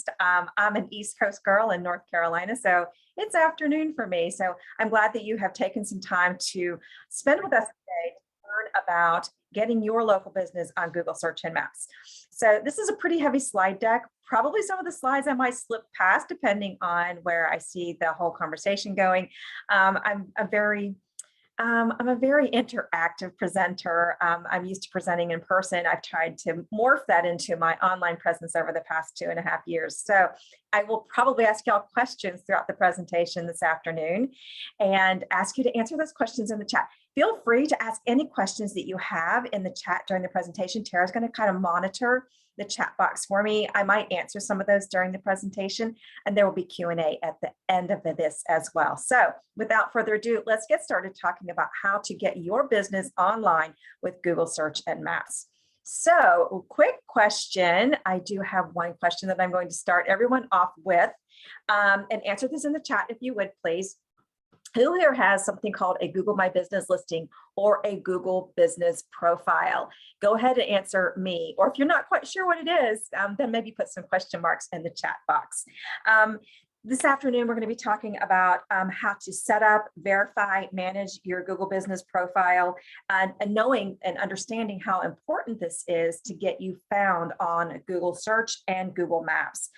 East. I'm an East Coast girl in North Carolina, so it's afternoon for me. So I'm glad that you have taken some time to spend with us today to learn about getting your local business on Google Search and Maps. So this is a pretty heavy slide deck. Probably some of the slides I might slip past depending on where I see the whole conversation going. I'm a very interactive presenter. I'm used to presenting in person. I've tried to morph that into my online presence over the past 2.5 years. So I will probably ask y'all questions throughout the presentation this afternoon and ask you to answer those questions in the chat. Feel free to ask any questions that you have in the chat during the presentation. Tara's going to kind of monitor the chat box for me. I might answer some of those during the presentation, and there will be Q&A at the end of this as well. So without further ado, let's get started talking about how to get your business online with Google Search and Maps. So quick question. I do have one question that I'm going to start everyone off with, and answer this in the chat if you would, please. Who here has something called a Google My Business listing or a Google Business Profile? Go ahead and answer me. Or if you're not quite sure what it is, then maybe put some question marks in the chat box. This afternoon, we're going to be talking about how to set up, verify, manage your Google Business Profile, and knowing and understanding how important this is to get you found on Google Search and Google Maps.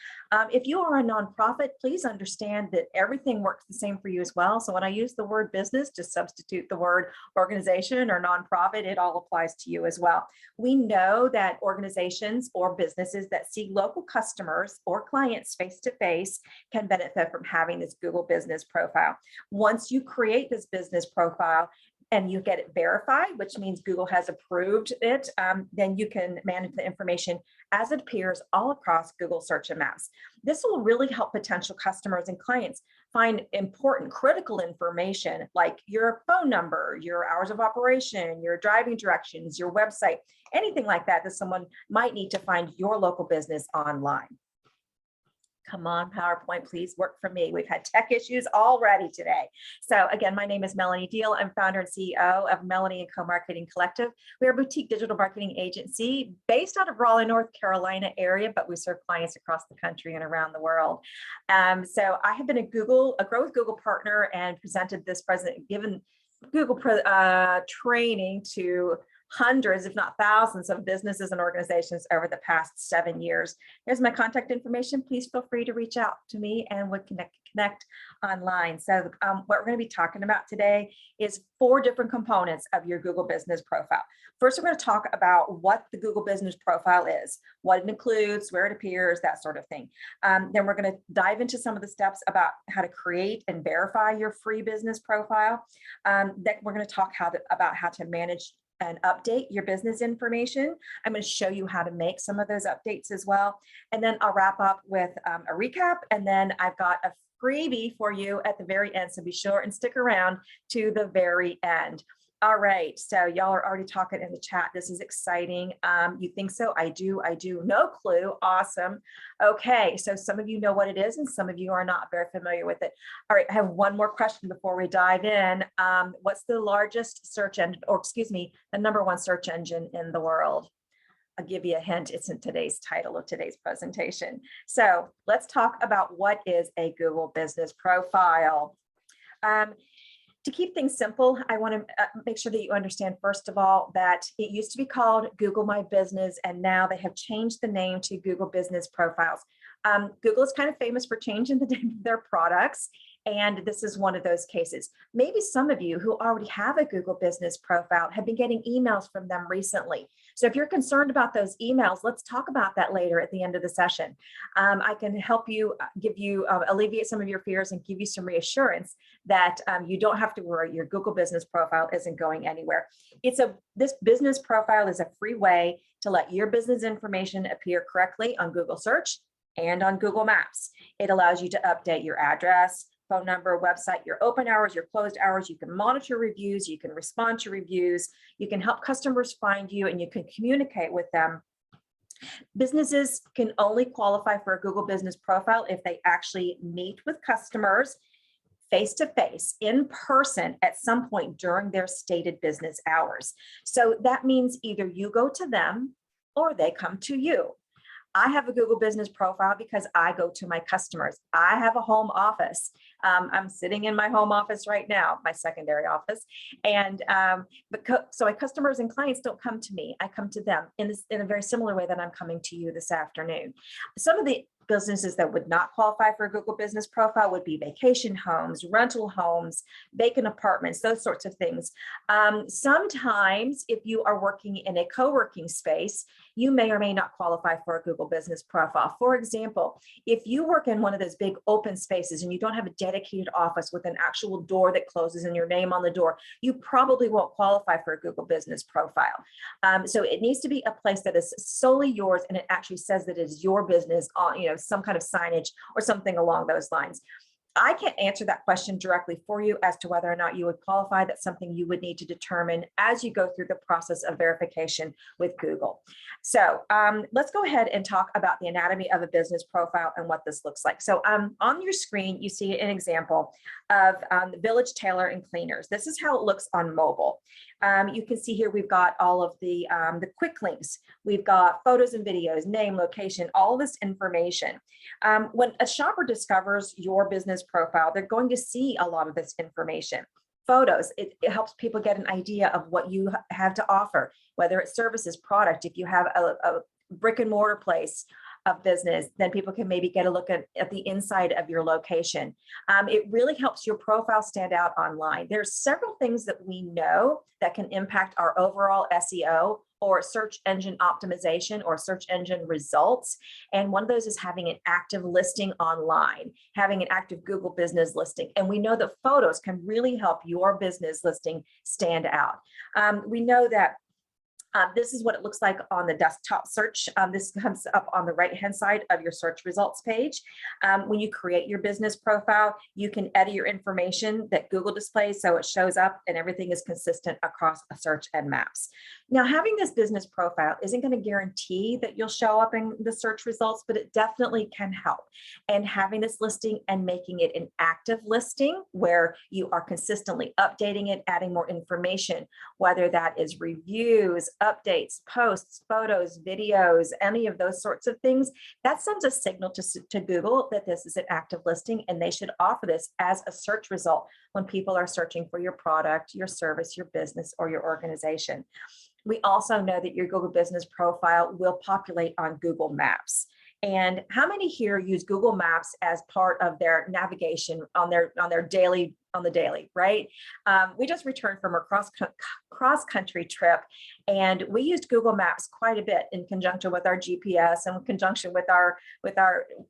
If you are a nonprofit, please understand that everything works the same for you as well. So when I use the word business, just substitute the word organization or nonprofit, it all applies to you as well. We know that organizations or businesses that see local customers or clients face-to-face can benefit from having this Google Business Profile. Once you create this business profile, and you get it verified, which means Google has approved it, then you can manage the information as it appears all across Google Search and Maps. This will really help potential customers and clients find important, critical information like your phone number, your hours of operation, your driving directions, your website, anything like that that someone might need to find your local business online. Come on, PowerPoint, please work for me. We've had tech issues already today. So again, my name is Melanie Deal. I'm founder and CEO of Melanie & Co Marketing Collective. We are a boutique digital marketing agency based out of Raleigh, North Carolina area, but we serve clients across the country and around the world. So I have been a Grow with Google partner and presented this given Google training to hundreds, if not thousands, of businesses and organizations over the past 7 years. Here's my contact information. Please feel free to reach out to me and we'll connect online. So what we're going to be talking about today is 4 different components of your Google Business Profile. First, we're going to talk about what the Google Business Profile is, what it includes, where it appears, that sort of thing. Then we're going to dive into some of the steps about how to create and verify your free business profile. Then we're going to talk about how to manage and update your business information. I'm going to show you how to make some of those updates as well. And then I'll wrap up with a recap. And then I've got a freebie for you at the very end. So be sure and stick around to the very end. All right, so y'all are already talking in the chat. This is exciting. You think so? I do. No clue. Awesome. Okay, so some of you know what it is and some of you are not very familiar with it. All right, I have one more question before we dive in. What's the largest search engine, or excuse me, the #1 search engine in the world? I'll give you a hint. It's in today's title of today's presentation. So let's talk about what is a Google Business Profile. To keep things simple, I want to make sure that you understand, first of all, that it used to be called Google My Business, and now they have changed the name to Google Business Profiles. Google is kind of famous for changing the name of their products, and this is one of those cases. Maybe some of you who already have a Google Business Profile have been getting emails from them recently. So if you're concerned about those emails, let's talk about that later at the end of the session. I can help you, alleviate some of your fears and give you some reassurance that you don't have to worry. Your Google Business Profile isn't going anywhere. This business profile is a free way to let your business information appear correctly on Google Search and on Google Maps. It allows you to update your address, phone number, website, your open hours, your closed hours. You can monitor reviews, you can respond to reviews, you can help customers find you, and you can communicate with them. Businesses can only qualify for a Google Business Profile if they actually meet with customers face-to-face, in person, at some point during their stated business hours. So that means either you go to them or they come to you. I have a Google business profile because I go to my customers. I have a home office. I'm sitting in my home office right now, my secondary office. And so my customers and clients don't come to me. I come to them in a very similar way that I'm coming to you this afternoon. Some of the businesses that would not qualify for a Google business profile would be vacation homes, rental homes, vacant apartments, those sorts of things. Sometimes if you are working in a co-working space, you may or may not qualify for a Google business profile. For example, if you work in one of those big open spaces and you don't have a dedicated office with an actual door that closes and your name on the door, you probably won't qualify for a Google business profile. So it needs to be a place that is solely yours and it actually says that it is your business on, some kind of signage or something along those lines. I can't answer that question directly for you as to whether or not you would qualify. That's something you would need to determine as you go through the process of verification with Google. So let's go ahead and talk about the anatomy of a business profile and what this looks like. So on your screen, you see an example of the Village Tailor and Cleaners. This is how it looks on mobile. You can see here we've got all of the quick links. We've got photos and videos, name, location, all this information. When a shopper discovers your business profile, they're going to see a lot of this information. Photos, it helps people get an idea of what you have to offer, whether it's services, product. If you have a brick and mortar place of business, then people can maybe get a look at the inside of your location. It really helps your profile stand out online. There's several things that we know that can impact our overall SEO or search engine optimization or search engine results. And one of those is having an active listing online, having an active Google business listing. And we know that photos can really help your business listing stand out. We know that this is what it looks like on the desktop search. This comes up on the right-hand side of your search results page. When you create your business profile, you can edit your information that Google displays so it shows up and everything is consistent across a search and maps. Now, having this business profile isn't going to guarantee that you'll show up in the search results, but it definitely can help. And having this listing and making it an active listing where you are consistently updating it, adding more information, whether that is reviews, updates, posts, photos, videos, any of those sorts of things, that sends a signal to Google that this is an active listing and they should offer this as a search result when people are searching for your product, your service, your business, or your organization. We also know that your Google business profile will populate on Google Maps. And how many here use Google Maps as part of their navigation on the daily, right? We just returned from a cross-country trip, and we used Google Maps quite a bit in conjunction with our GPS and in conjunction with our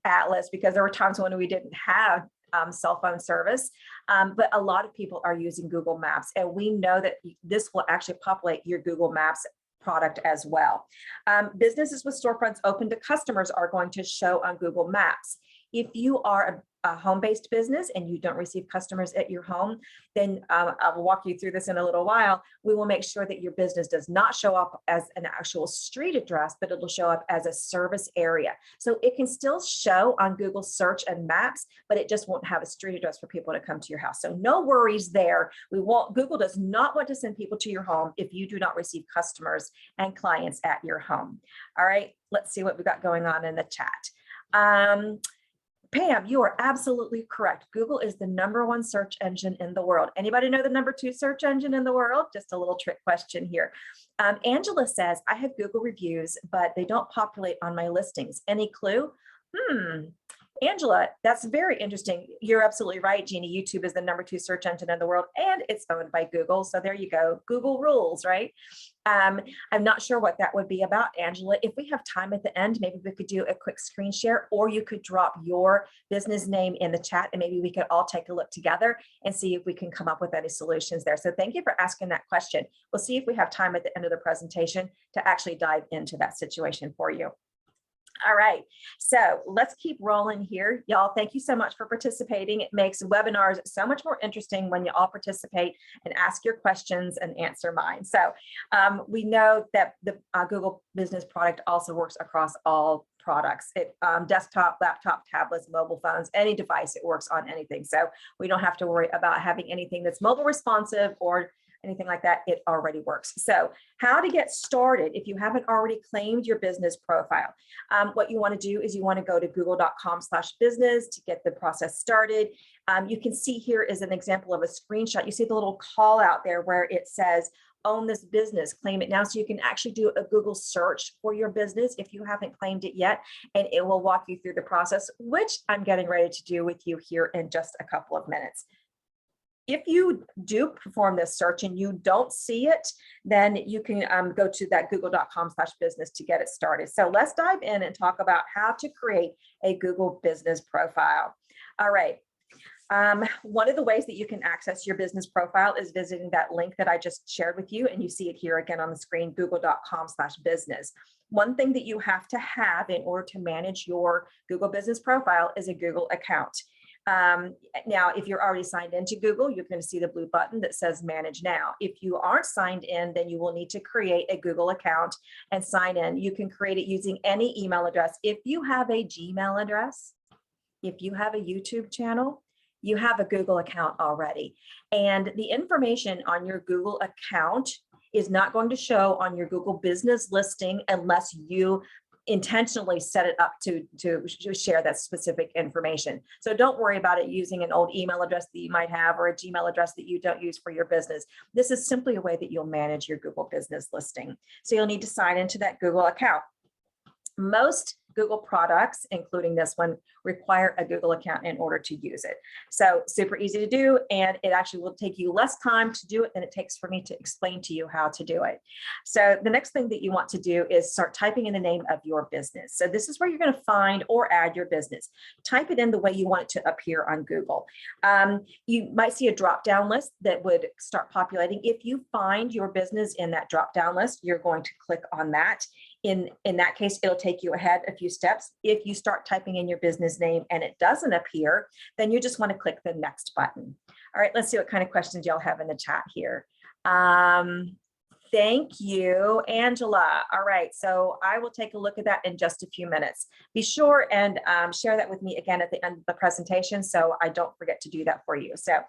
Atlas, because there were times when we didn't have cell phone service, but a lot of people are using Google Maps, and we know that this will actually populate your Google Maps product as well. Businesses with storefronts open to customers are going to show on Google Maps. If you are a home-based business and you don't receive customers at your home, then I will walk you through this in a little while. We will make sure that your business does not show up as an actual street address, but it'll show up as a service area. So it can still show on Google search and maps, but it just won't have a street address for people to come to your house. So no worries there. Google does not want to send people to your home if you do not receive customers and clients at your home. All right, let's see what we've got going on in the chat. Pam, you are absolutely correct. Google is the #1 search engine in the world. Anybody know the #2 search engine in the world? Just a little trick question here. Angela says, I have Google reviews, but they don't populate on my listings. Any clue? Angela, that's very interesting. You're absolutely right, Jeannie. YouTube is the #2 search engine in the world, and it's owned by Google. So there you go. Google rules, right? I'm not sure what that would be about, Angela. If we have time at the end, maybe we could do a quick screen share, or you could drop your business name in the chat, and maybe we could all take a look together and see if we can come up with any solutions there. So thank you for asking that question. We'll see if we have time at the end of the presentation to actually dive into that situation for you. All right, so let's keep rolling here. Y'all, thank you so much for participating. It makes webinars so much more interesting when you all participate and ask your questions and answer mine. So we know that the Google Business product also works across all products. Desktop, laptop, tablets, mobile phones, any device, it works on anything. So we don't have to worry about having anything that's mobile responsive or anything like that, it already works. So how to get started if you haven't already claimed your business profile. What you want to do is you want to go to google.com/business to get the process started. You can see here is an example of a screenshot. You see the little call out there where it says, own this business, claim it now. So you can actually do a Google search for your business if you haven't claimed it yet, and it will walk you through the process, which I'm getting ready to do with you here in just a couple of minutes. If you do perform this search and you don't see it, then you can go to that google.com/business to get it started. So let's dive in and talk about how to create a Google business profile. All right. One of the ways that you can access your business profile is visiting that link that I just shared with you, and you see it here again on the screen, google.com/business. One thing that you have to have in order to manage your Google business profile is a Google account. Now, if you're already signed into Google, you're going to see the blue button that says Manage Now. If you aren't signed in, then you will need to create a Google account and sign in. You can create it using any email address. If you have a Gmail address, if you have a YouTube channel, you have a Google account already. And the information on your Google account is not going to show on your Google business listing unless you intentionally set it up to share that specific information. So don't worry about it using an old email address that you might have or a Gmail address that you don't use for your business. This is simply a way that you'll manage your Google business listing. So you'll need to sign into that Google account. Most Google products, including this one, require a Google account in order to use it. So super easy to do, and it actually will take you less time to do it than it takes for me to explain to you how to do it. So the next thing that you want to do is start typing in the name of your business. So this is where you're going to find or add your business. Type it in the way you want it to appear on Google. You might see a drop-down list that would start populating. If you find your business in that drop-down list, you're going to click on that. In that case, it'll take you ahead a few steps. If you start typing in your business name and it doesn't appear, then you just want to click the next button. All right, let's see what kind of questions y'all have in the chat here. Thank you, Angela. All right, so I will take a look at that in just a few minutes. Be sure and share that with me again at the end of the presentation so I don't forget to do that for you. So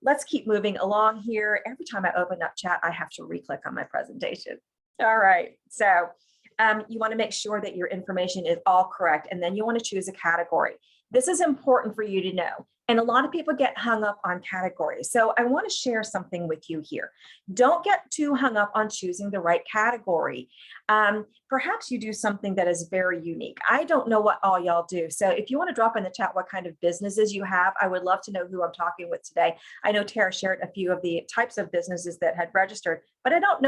let's keep moving along here. Every time I open up chat, I have to re-click on my presentation. All right, so you want to make sure that your information is all correct, and then you want to choose a category. This is important for you to know. And a lot of people get hung up on categories. So I want to share something with you here. Don't get too hung up on choosing the right category. Perhaps you do something that is very unique. I don't know what all y'all do. So if you want to drop in the chat what kind of businesses you have, I would love to know who I'm talking with today. I know Tara shared a few of the types of businesses that had registered, but I don't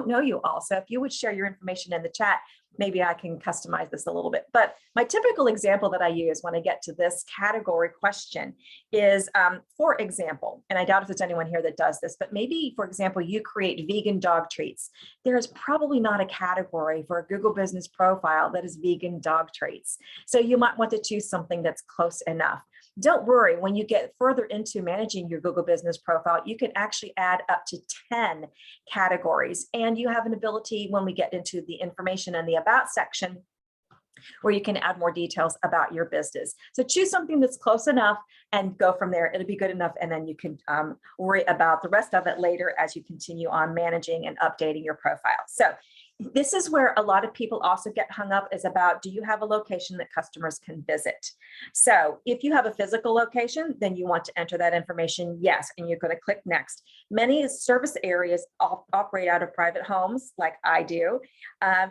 know you all. So if you would share your information in the chat, maybe I can customize this a little bit. But my typical example that I use when I get to this category question is, for example, and I doubt if there's anyone here that does this, but maybe, for example, you create vegan dog treats. There's probably not a category for a Google business profile that is vegan dog treats. So you might want to choose something that's close enough. Don't worry, when you get further into managing your Google business profile, you can actually add up to 10 categories. And you have an ability when we get into the information and the about section where you can add more details about your business. So choose something that's close enough and go from there. It'll be good enough. And then you can worry about the rest of it later as you continue on managing and updating your profile. So this is where a lot of people also get hung up, is about, do you have a location that customers can visit? So if you have a physical location, then you want to enter that information, yes, and you're going to click next. Many service areas operate out of private homes, like I do.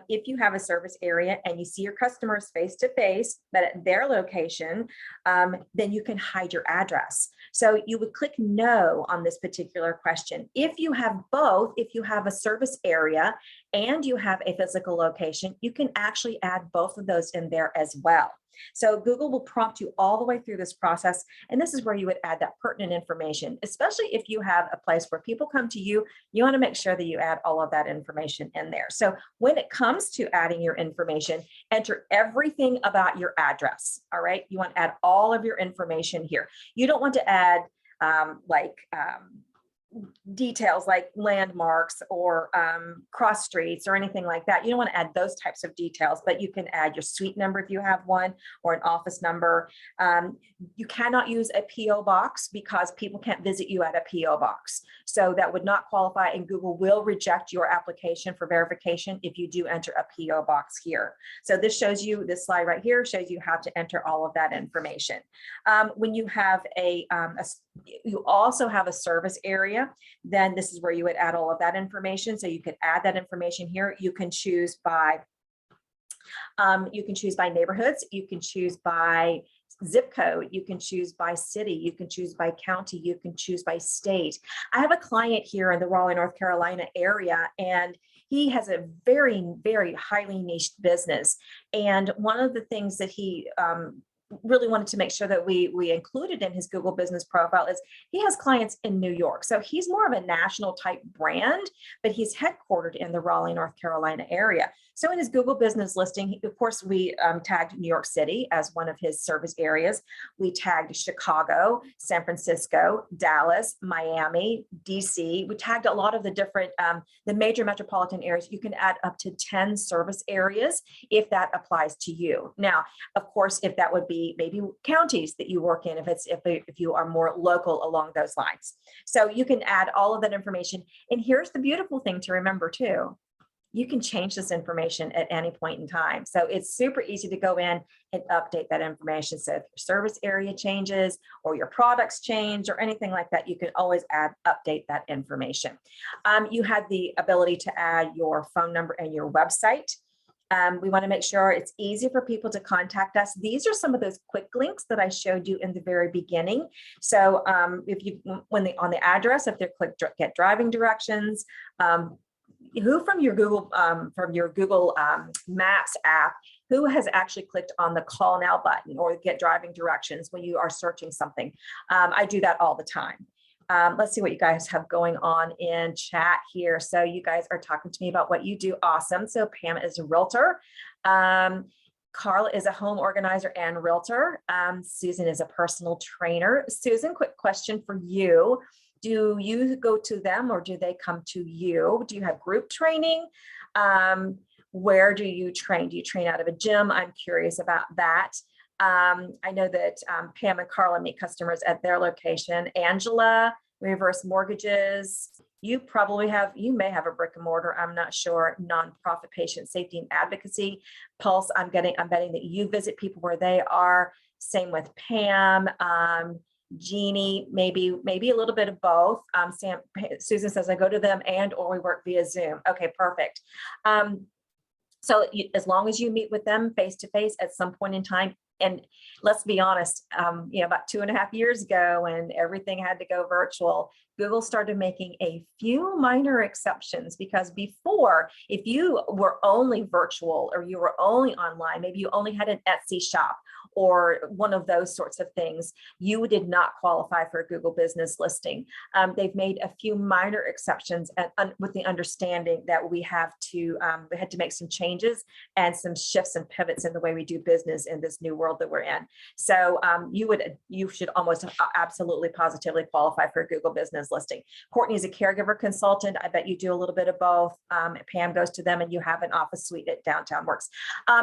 If you have a service area and you see your customers face to face, but at their location, then you can hide your address. So you would click no on this particular question. If you have both, if you have a service area and you have a physical location, you can actually add both of those in there as well. So Google will prompt you all the way through this process. And this is where you would add that pertinent information, especially if you have a place where people come to you, you want to make sure that you add all of that information in there. So when it comes to adding your information, enter everything about your address. All right. You want to add all of your information here. You don't want to add details like landmarks or cross streets or anything like that. You don't want to add those types of details, but you can add your suite number if you have one, or an office number. You cannot use a PO box because people can't visit you at a PO box. So that would not qualify, and Google will reject your application for verification if you do enter a PO box here. So this shows you, this slide right here shows you how to enter all of that information. When you have you also have a service area, then this is where you would add all of that information. So you could add that information here. You can choose by neighborhoods, you can choose by zip code, you can choose by city, you can choose by county, you can choose by state. I have a client here in the Raleigh, North Carolina area, and he has a very, very highly niched business. And one of the things that he really wanted to make sure that we included in his Google business profile is he has clients in New York. So he's more of a national type brand, but he's headquartered in the Raleigh, North Carolina area. So in his Google business listing, of course, we tagged New York City as one of his service areas. We tagged Chicago, San Francisco, Dallas, Miami, DC. We tagged a lot of the different, the major metropolitan areas. You can add up to 10 service areas if that applies to you. Now, of course, if that would be maybe counties that you work in, if you are more local along those lines. So you can add all of that information. And here's the beautiful thing to remember too. You can change this information at any point in time. So it's super easy to go in and update that information. So if your service area changes or your products change or anything like that, you can always update that information. You have the ability to add your phone number and your website. We want to make sure it's easy for people to contact us. These are some of those quick links that I showed you in the very beginning. So if you, on the address, if they click get driving directions, who from your Google Maps app, who has actually clicked on the call now button or get driving directions when you are searching something? I do that all the time. Let's see what you guys have going on in chat here. So you guys are talking to me about what you do. Awesome. So Pam is a realtor. Carla is a home organizer and realtor. Susan is a personal trainer. Susan, quick question for you. Do you go to them or do they come to you? Do you have group training? Where do you train? Do you train out of a gym? I'm curious about that. I know that Pam and Carla meet customers at their location. Angela, reverse mortgages. You may have a brick and mortar, I'm not sure. Nonprofit patient safety and advocacy. Pulse, I'm betting that you visit people where they are. Same with Pam. Jeannie, maybe a little bit of both. Susan says, I go to them or we work via Zoom. Okay, perfect. So as long as you meet with them face to face at some point in time, and let's be honest, about 2.5 years ago when everything had to go virtual, Google started making a few minor exceptions, because before, if you were only virtual or you were only online, maybe you only had an Etsy shop or one of those sorts of things, you did not qualify for a Google business listing. They've made a few minor exceptions with the understanding that we had to make some changes and some shifts and pivots in the way we do business in this new world that we're in. So you should almost absolutely positively qualify for a Google business listing. Courtney is a caregiver consultant. I bet you do a little bit of both. Pam goes to them and you have an office suite at Downtown Works.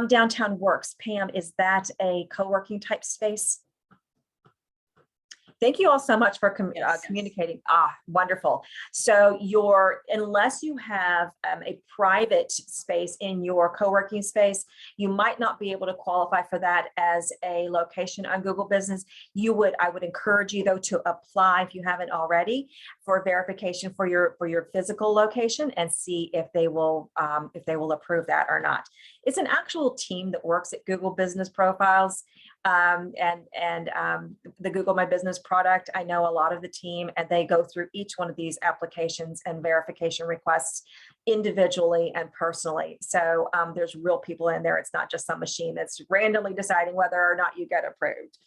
Downtown Works, Pam, is that a co-working type space? Thank you all so much for communicating. Wonderful. So unless you have a private space in your co-working space, you might not be able to qualify for that as a location on Google Business. I would encourage you though to apply, if you haven't already, for verification for your physical location and see if they will approve that or not. It's an actual team that works at Google Business Profiles. The Google My Business product, I know a lot of the team, and they go through each one of these applications and verification requests individually and personally. So there's real people in there. It's not just some machine that's randomly deciding whether or not you get approved.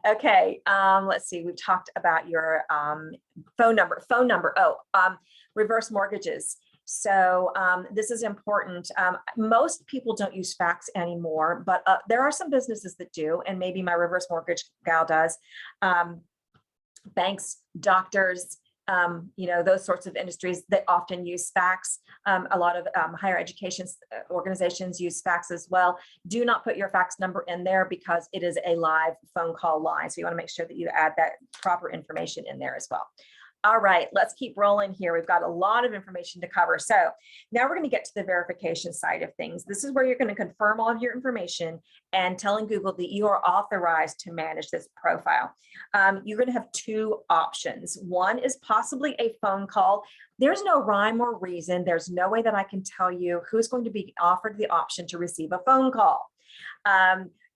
Okay, let's see. We've talked about your phone number. Reverse mortgages. So this is important. Most people don't use fax anymore, but there are some businesses that do, and maybe my reverse mortgage gal does. Banks, doctors, those sorts of industries that often use fax. A lot of higher education organizations use fax as well. Do not put your fax number in there because it is a live phone call line. So you want to make sure that you add that proper information in there as well. All right, let's keep rolling here. We've got a lot of information to cover. So now we're going to get to the verification side of things. This is where you're going to confirm all of your information and telling Google that you are authorized to manage this profile. You're going to have two options. One is possibly a phone call. There's no rhyme or reason. There's no way that I can tell you who's going to be offered the option to receive a phone call.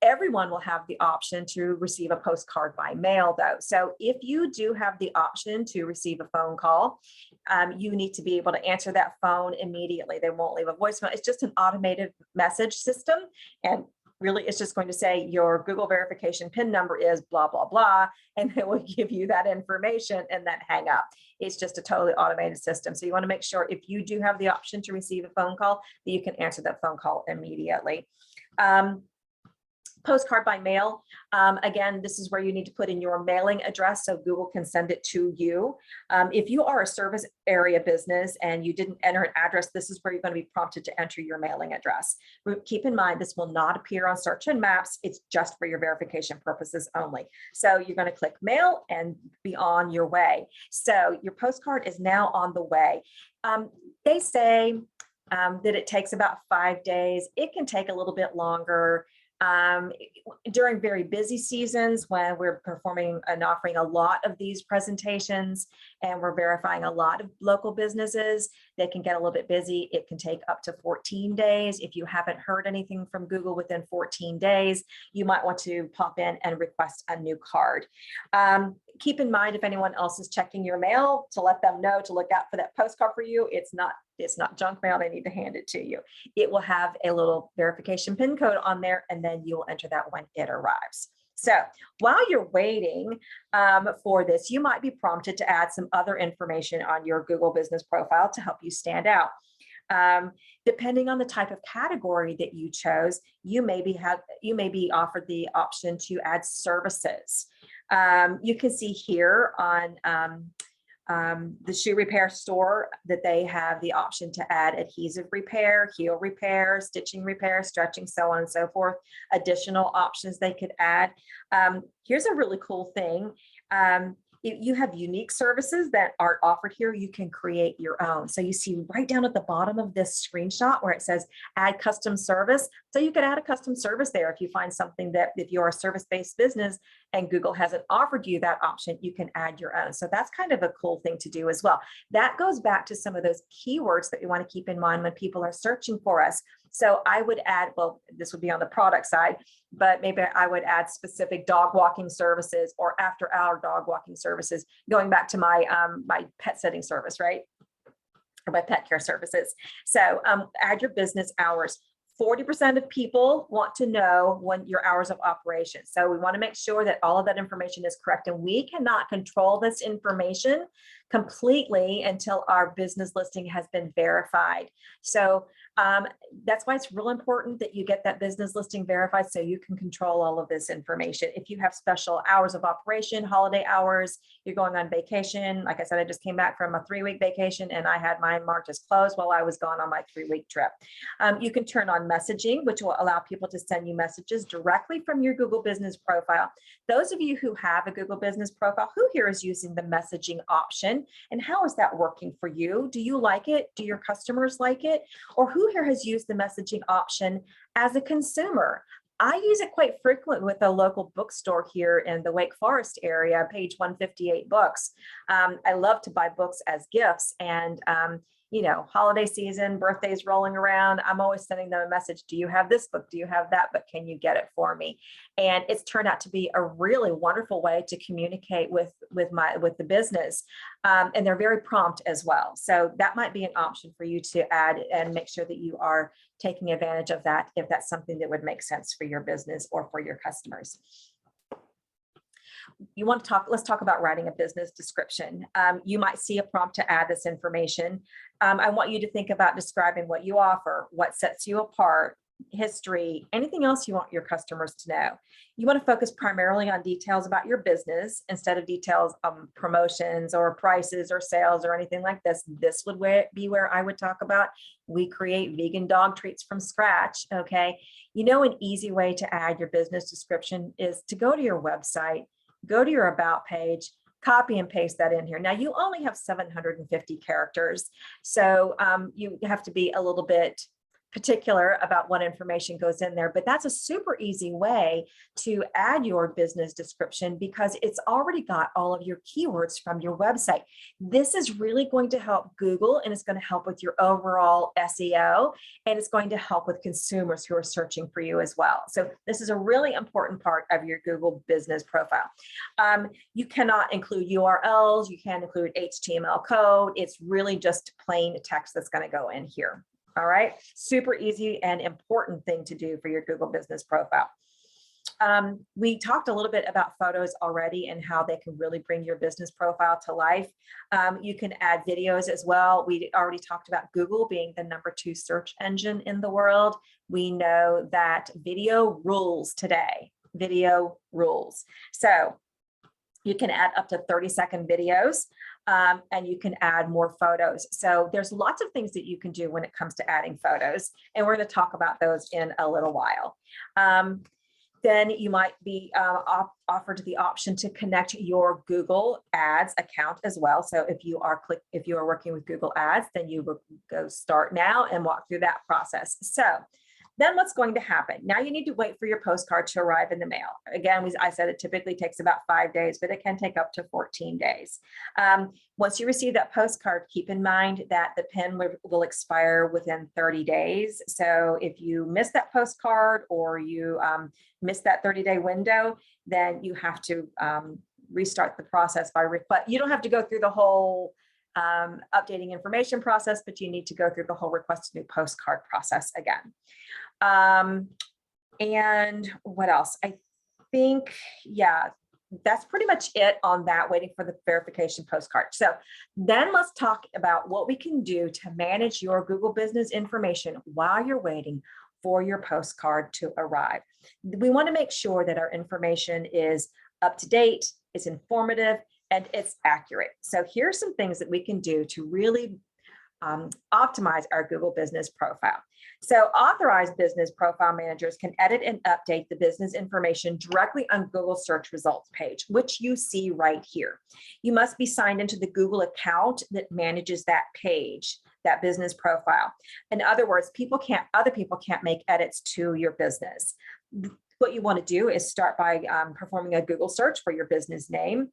Everyone will have the option to receive a postcard by mail, though. So if you do have the option to receive a phone call, you need to be able to answer that phone immediately. They won't leave a voicemail. It's just an automated message system. And really, it's just going to say your Google verification PIN number is blah, blah, blah, and it will give you that information and then hang up. It's just a totally automated system. So you want to make sure if you do have the option to receive a phone call, that you can answer that phone call immediately. Postcard by mail. Again, this is where you need to put in your mailing address so Google can send it to you. If you are a service area business and you didn't enter an address, this is where you're going to be prompted to enter your mailing address. Keep in mind, this will not appear on search and maps. It's just for your verification purposes only. So you're going to click mail and be on your way. So your postcard is now on the way. They say that it takes about 5 days. It can take a little bit longer. During very busy seasons when we're performing and offering a lot of these presentations and we're verifying a lot of local businesses, they can get a little bit busy. It can take up to 14 days. If you haven't heard anything from Google within 14 days, you might want to pop in and request a new card. Keep in mind, if anyone else is checking your mail, to let them know to look out for that postcard for you. It's not junk mail. They need to hand it to you. It will have a little verification PIN code on there, and then you will enter that when it arrives. So while you're waiting for this, you might be prompted to add some other information on your Google business profile to help you stand out. Depending on the type of category that you chose, you may be offered the option to add services. You can see here on the shoe repair store that they have the option to add adhesive repair, heel repair, stitching repair, stretching, so on and so forth. Additional options they could add. Here's a really cool thing. You have unique services that aren't offered here. You can create your own. So you see right down at the bottom of this screenshot where it says add custom service. So you could add a custom service there if you find something that if you're a service-based business and Google hasn't offered you that option, you can add your own. So that's kind of a cool thing to do as well. That goes back to some of those keywords that we want to keep in mind when people are searching for us. So I would add, well, this would be on the product side, but maybe I would add specific dog walking services or after hour dog walking services, going back to my my pet sitting service, right? Or my pet care services. So add your business hours. 40% of people want to know when your hours of operation. So we want to make sure that all of that information is correct, and we cannot control this information completely until our business listing has been verified. So that's why it's real important that you get that business listing verified so you can control all of this information. If you have special hours of operation, holiday hours, you're going on vacation. Like I said, I just came back from a 3-week vacation and I had mine marked as closed while I was gone on my 3-week trip. You can turn on messaging, which will allow people to send you messages directly from your Google business profile. Those of you who have a Google business profile, who here is using the messaging option? And how is that working for you? Do you like it? Do your customers like it? Or who here has used the messaging option as a consumer? I use it quite frequently with a local bookstore here in the Wake Forest area, page 158 books. I love to buy books as gifts, and holiday season, birthdays rolling around, I'm always sending them a message. Do you have this book? Do you have that book? Can you get it for me? And it's turned out to be a really wonderful way to communicate with the business. And they're very prompt as well. So that might be an option for you to add and make sure that you are taking advantage of that if that's something that would make sense for your business or for your customers. Let's talk about writing a business description. You might see a prompt to add this information. I want you to think about describing what you offer, what sets you apart, history, anything else you want your customers to know. You want to focus primarily on details about your business instead of details on promotions or prices or sales or anything like this. This would be where I would talk about, we create vegan dog treats from scratch. Okay. You know, an easy way to add your business description is to go to your website, go to your about page, copy and paste that in here. Now you only have 750 characters. So you have to be a little bit particular about what information goes in there, but that's a super easy way to add your business description because it's already got all of your keywords from your website. This is really going to help Google, and it's going to help with your overall SEO, and it's going to help with consumers who are searching for you as well. So this is a really important part of your Google business profile. You cannot include URLs, you can't include HTML code. It's really just plain text that's going to go in here. All right, super easy and important thing to do for your Google business profile. We talked a little bit about photos already and how they can really bring your business profile to life. You can add videos as well. We already talked about Google being the #2 search engine in the world. We know that video rules today. Video rules. So you can add up to 30-second videos. And you can add more photos. So there's lots of things that you can do when it comes to adding photos. And we're going to talk about those in a little while. Then you might be offered the option to connect your Google Ads account as well. So if you are working with Google Ads, then you will go start now and walk through that process. So then what's going to happen? Now you need to wait for your postcard to arrive in the mail. Again, I said it typically takes about 5 days, but it can take up to 14 days. Once you receive that postcard, keep in mind that the PIN will expire within 30 days. So if you miss that postcard or you miss that 30-day window, then you have to restart the process by request. You don't have to go through the whole updating information process, but you need to go through the whole request a new postcard process again. And what else? I think, yeah, that's pretty much it on that, waiting for the verification postcard. So then let's talk about what we can do to manage your Google business information while you're waiting for your postcard to arrive. We want to make sure that our information is up to date, it's informative, and it's accurate. So here's some things that we can do to really optimize our Google business profile. So authorized business profile managers can edit and update the business information directly on Google search results page, which you see right here. You must be signed into the Google account that manages that page, that business profile. In other words, other people can't make edits to your business. What you want to do is start by performing a Google search for your business name.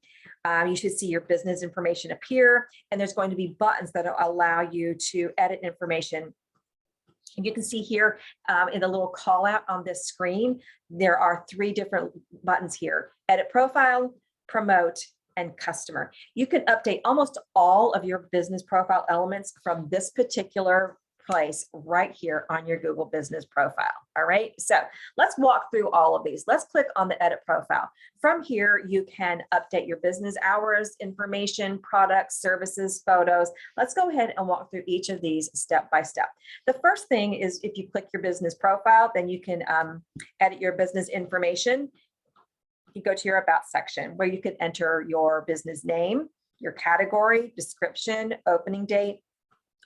You should see your business information appear, and there's going to be buttons that allow you to edit information. And you can see here in the little call out on this screen, there are 3 different buttons here: edit profile, promote, and customer. You can update almost all of your business profile elements from this particular place right here on your Google business profile. All right, so let's walk through all of these. Let's click on the edit profile. From here, you can update your business hours, information, products, services, photos. Let's go ahead and walk through each of these step by step. The first thing is, if you click your business profile, then you can edit your business information. You go to your about section where you can enter your business name, your category, description, opening date,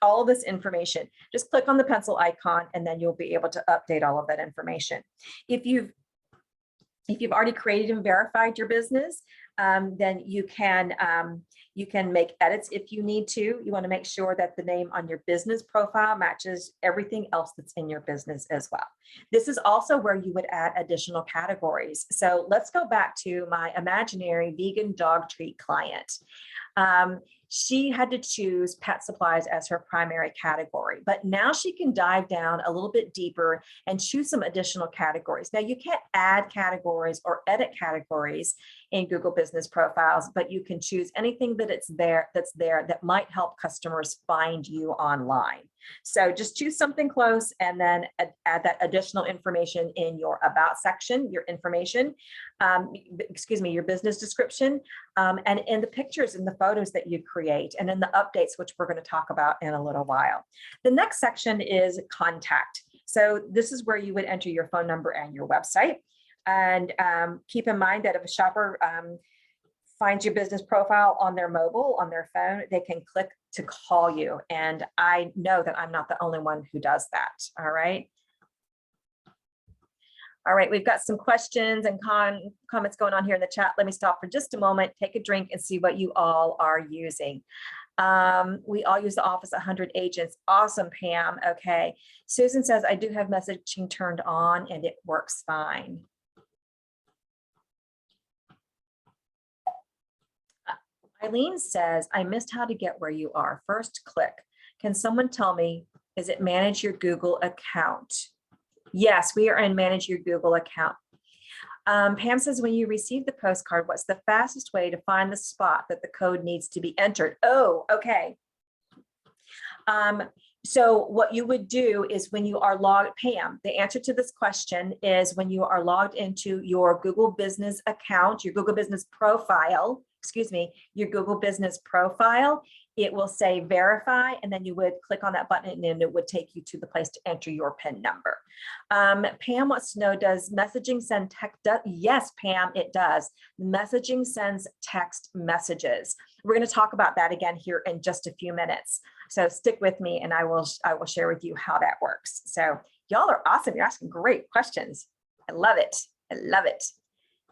all of this information. Just click on the pencil icon and then you'll be able to update all of that information. If you've already created and verified your business, then you can make edits if you need to. You want to make sure that the name on your business profile matches everything else that's in your business as well. This is also where you would add additional categories. So let's go back to my imaginary vegan dog treat client. She had to choose pet supplies as her primary category, but now she can dive down a little bit deeper and choose some additional categories. Now you can't add categories or edit categories in Google business profiles, but you can choose anything that's there that might help customers find you online. So just choose something close and then add that additional information in your about section, your information, your business description, and in the pictures and the photos that you create, and in the updates, which we're going to talk about in a little while. The next section is contact. So this is where you would enter your phone number and your website. And keep in mind that if a shopper finds your business profile on their mobile, on their phone, they can click to call you. And I know that I'm not the only one who does that. All right. All right, we've got some questions and comments going on here in the chat. Let me stop for just a moment, take a drink, and see what you all are using. We all use the Office 100 agents. Awesome, Pam. Okay. Susan says, I do have messaging turned on and it works fine. Eileen says, I missed how to get where you are. First click. Can someone tell me, is it manage your Google account? Yes, we are in manage your Google account. Pam says, when you receive the postcard, what's the fastest way to find the spot that the code needs to be entered? Oh, okay. So what you would do is when you are logged, Pam, the answer to this question is when you are logged into your Google Business account, your Google Business profile, your Google Business profile, it will say verify, and then you would click on that button and it would take you to the place to enter your PIN number. Pam wants to know, does messaging send text? Yes, Pam, it does. Messaging sends text messages. We're going to talk about that again here in just a few minutes. So stick with me and I will share with you how that works. So y'all are awesome. You're asking great questions. I love it. I love it.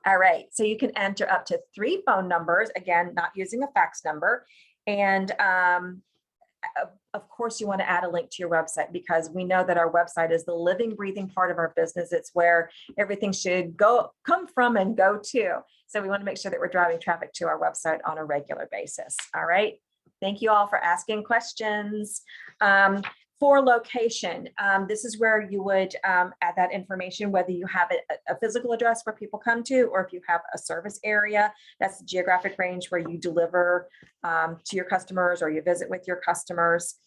All right. So you can enter up to 3 phone numbers, again, not using a fax number. And of course, you want to add a link to your website because we know that our website is the living, breathing part of our business. It's where everything should come from and go to. So we want to make sure that we're driving traffic to our website on a regular basis. All right. Thank you all for asking questions. For location, this is where you would add that information, whether you have a physical address where people come to, or if you have a service area, that's the geographic range where you deliver to your customers or you visit with your customers.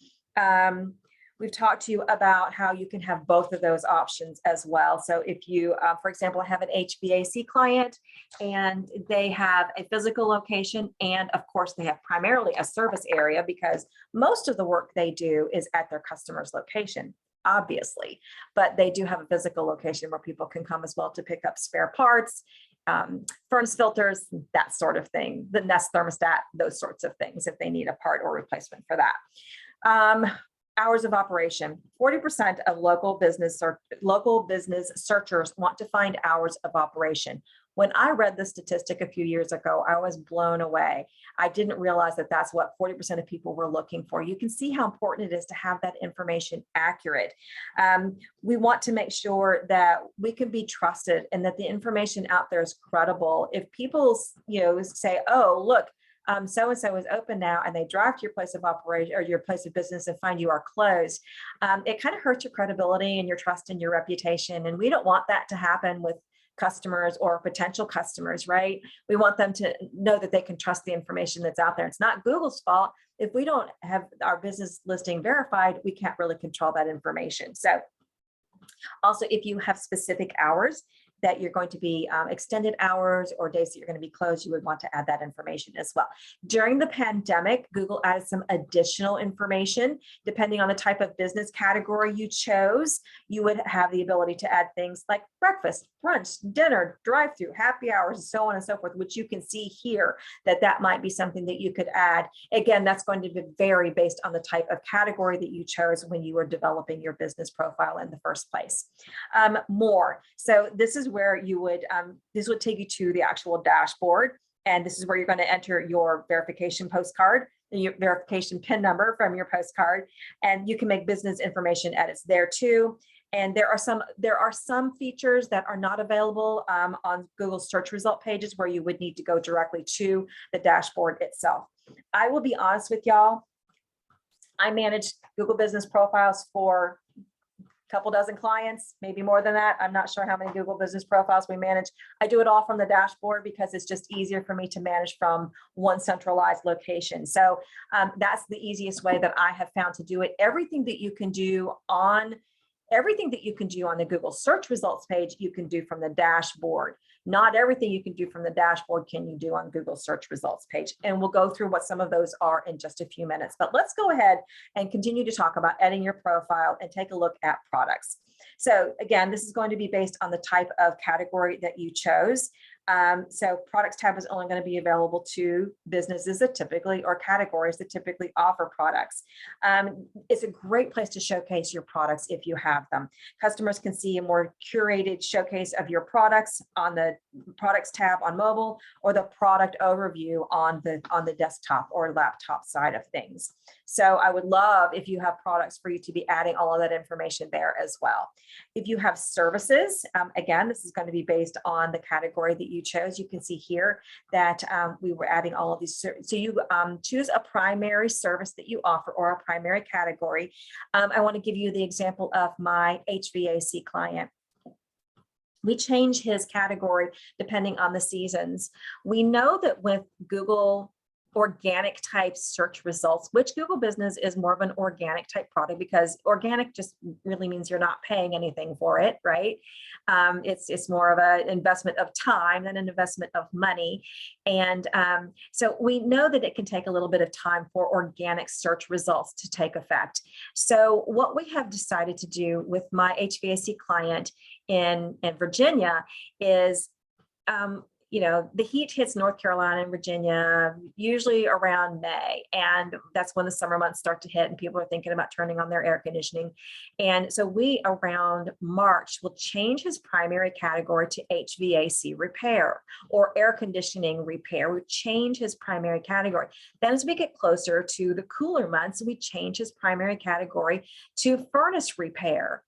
We've talked to you about how you can have both of those options as well. So if you, for example, have an HVAC client and they have a physical location, and of course they have primarily a service area because most of the work they do is at their customer's location, obviously, but they do have a physical location where people can come as well to pick up spare parts, furnace filters, that sort of thing, the Nest thermostat, those sorts of things if they need a part or replacement for that. Hours of operation. 40% of local business searchers want to find hours of operation. When I read the statistic a few years ago, I was blown away. I didn't realize that that's what 40% of people were looking for. You can see how important it is to have that information accurate. We want to make sure that we can be trusted and that the information out there is credible. If people, say, oh, look, so-and-so is open now, and they drive to your place of operation or your place of business and find you are closed, it kind of hurts your credibility and your trust and your reputation. And we don't want that to happen with customers or potential customers, right? We want them to know that they can trust the information that's out there. It's not Google's fault. If we don't have our business listing verified, we can't really control that information. So also, if you have specific hours that you're going to be extended hours or days that you're going to be closed, you would want to add that information as well. During the pandemic, Google added some additional information. Depending on the type of business category you chose, you would have the ability to add things like breakfast, brunch, dinner, drive-through, happy hours, and so on and so forth, which you can see here that might be something that you could add. Again, that's going to vary based on the type of category that you chose when you were developing your business profile in the first place. More. So this is where you would, this would take you to the actual dashboard. And this is where you're going to enter your verification postcard, your verification PIN number from your postcard. And you can make business information edits there too. And there are some features that are not available on Google search result pages where you would need to go directly to the dashboard itself. I will be honest with y'all. I manage Google business profiles for couple dozen clients, maybe more than that. I'm not sure how many Google business profiles we manage. I do it all from the dashboard because it's just easier for me to manage from one centralized location. So that's the easiest way that I have found to do it. Everything that you can do on the Google search results page, you can do from the dashboard. Not everything you can do from the dashboard can you do on Google search results page. And we'll go through what some of those are in just a few minutes. But let's go ahead and continue to talk about editing your profile and take a look at products. So again, this is going to be based on the type of category that you chose. So products tab is only going to be available to businesses that typically, or categories that typically offer products. It's a great place to showcase your products if you have them. Customers can see a more curated showcase of your products on the products tab on mobile, or the product overview on the desktop or laptop side of things. So I would love if you have products for you to be adding all of that information there as well. If you have services, again, this is going to be based on the category that you chose. You can see here that we were adding all of these. So you choose a primary service that you offer, or a primary category. I want to give you the example of my HVAC client. We change his category depending on the seasons. We know that with Google organic type search results, which Google Business is more of an organic type product, because organic just really means you're not paying anything for it, right? It's more of an investment of time than an investment of money. And so we know that it can take a little bit of time for organic search results to take effect. So what we have decided to do with my HVAC client in Virginia is, you know, the heat hits North Carolina and Virginia usually around May, and that's when the summer months start to hit and people are thinking about turning on their air conditioning. And so we, around March, will change his primary category to HVAC repair or air conditioning repair. We change his primary category. Then as we get closer to the cooler months, we change his primary category to furnace repair.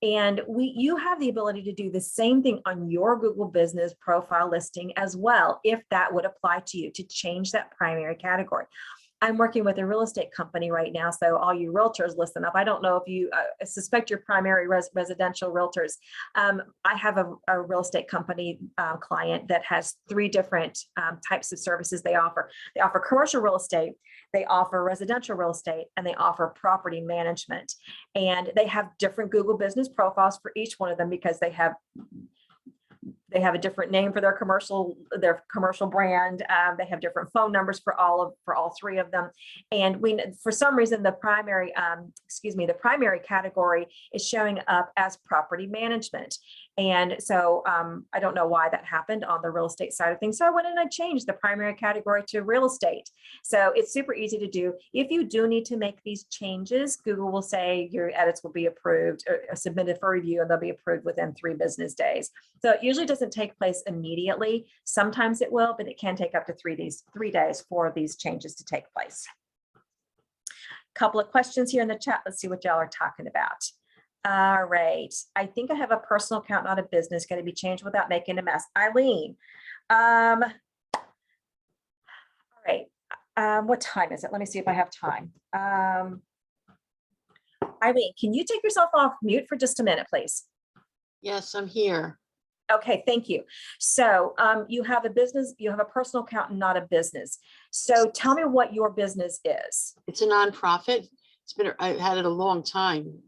And you have the ability to do the same thing on your Google Business profile listing as well, if that would apply to you, to change that primary category. I'm working with a real estate company right now, so all you realtors listen up. I don't know if you suspect your primary residential realtors. I have a real estate company client that has 3 different types of services they offer. They offer commercial real estate, they offer residential real estate, and they offer property management. And they have different Google Business profiles for each one of them, because they have a different name for their commercial brand. They have different phone numbers for all 3 of them. And for some reason, the primary category is showing up as property management. And so I don't know why that happened on the real estate side of things. So I went and I changed the primary category to real estate. So it's super easy to do. If you do need to make these changes, Google will say your edits will be approved or submitted for review, and they'll be approved within 3 business days. So it usually doesn't take place immediately. Sometimes it will, but it can take up to 3 days for these changes to take place. Couple of questions here in the chat. Let's see what y'all are talking about. All right. I think I have a personal account, not a business, going to be changed without making a mess. Eileen. All right. What time is it? Let me see if I have time. Eileen, can you take yourself off mute for just a minute, please? Yes, I'm here. Okay, thank you. So you have a business, you have a personal account and not a business. So tell me what your business is. It's a nonprofit. I've had it a long time,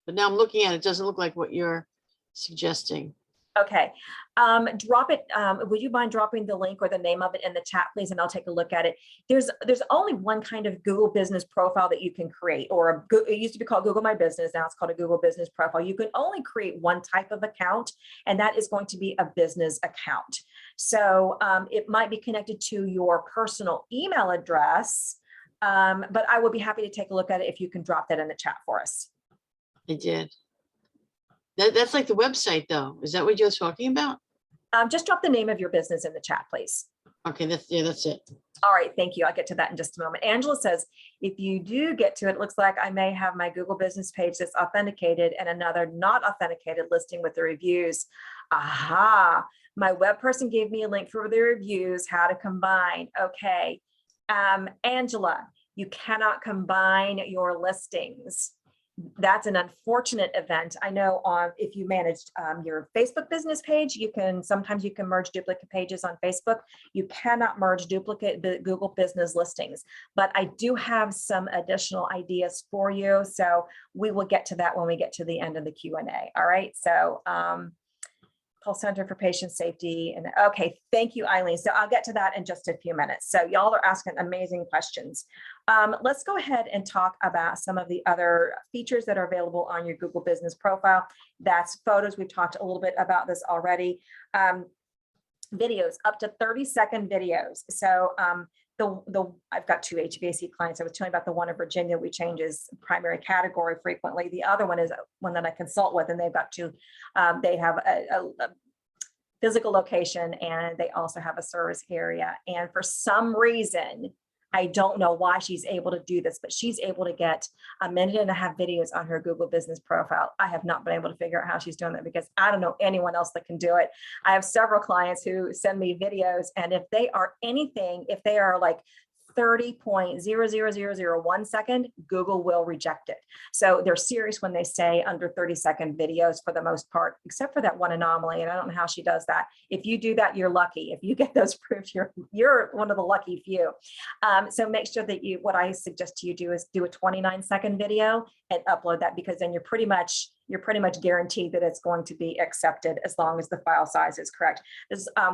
but now I'm looking at it. It doesn't look like what you're suggesting. Okay, drop it. Would you mind dropping the link or the name of it in the chat, please? And I'll take a look at it. There's only one kind of Google Business profile that you can create, or it used to be called Google My Business. Now it's called a Google Business profile. You can only create one type of account, and that is going to be a business account. So it might be connected to your personal email address, but I would be happy to take a look at it if you can drop that in the chat for us. I did. That's like the website, though. Is that what you're talking about? Just drop the name of your business in the chat, please. Okay, that's it. All right, thank you. I'll get to that in just a moment. Angela says, if you do get to it, it looks like I may have my Google Business page that's authenticated and another not authenticated listing with the reviews. Aha, my web person gave me a link for the reviews, how to combine. Okay, Angela, you cannot combine your listings. That's an unfortunate event. I know if you managed your Facebook business page, sometimes you can merge duplicate pages on Facebook. You cannot merge duplicate Google Business listings, but I do have some additional ideas for you. So we will get to that when we get to the end of the Q&A. All right. So Call Center for Patient Safety. And okay, thank you, Eileen. So I'll get to that in just a few minutes. So y'all are asking amazing questions. Let's go ahead and talk about some of the other features that are available on your Google Business Profile. That's photos. We've talked a little bit about this already. Videos, up to 30-second videos. So I've got 2 HVAC clients. I was telling you about the one in Virginia. We change his primary category frequently. The other one is one that I consult with, and they've got they have a physical location, and they also have a service area. And for some reason, I don't know why she's able to do this, but she's able to get 1.5 minute videos on her Google Business Profile. I have not been able to figure out how she's doing that, because I don't know anyone else that can do it. I have several clients who send me videos, and if they are anything, if they are like 30.00001 second, Google will reject it. So they're serious when they say under 30-second videos for the most part, except for that one anomaly. And I don't know how she does that. If you do that, you're lucky. If you get those proofs, you're one of the lucky few. So make sure that what I suggest to you do is do a 29-second video and upload that, because then you're pretty much guaranteed that it's going to be accepted as long as the file size is correct.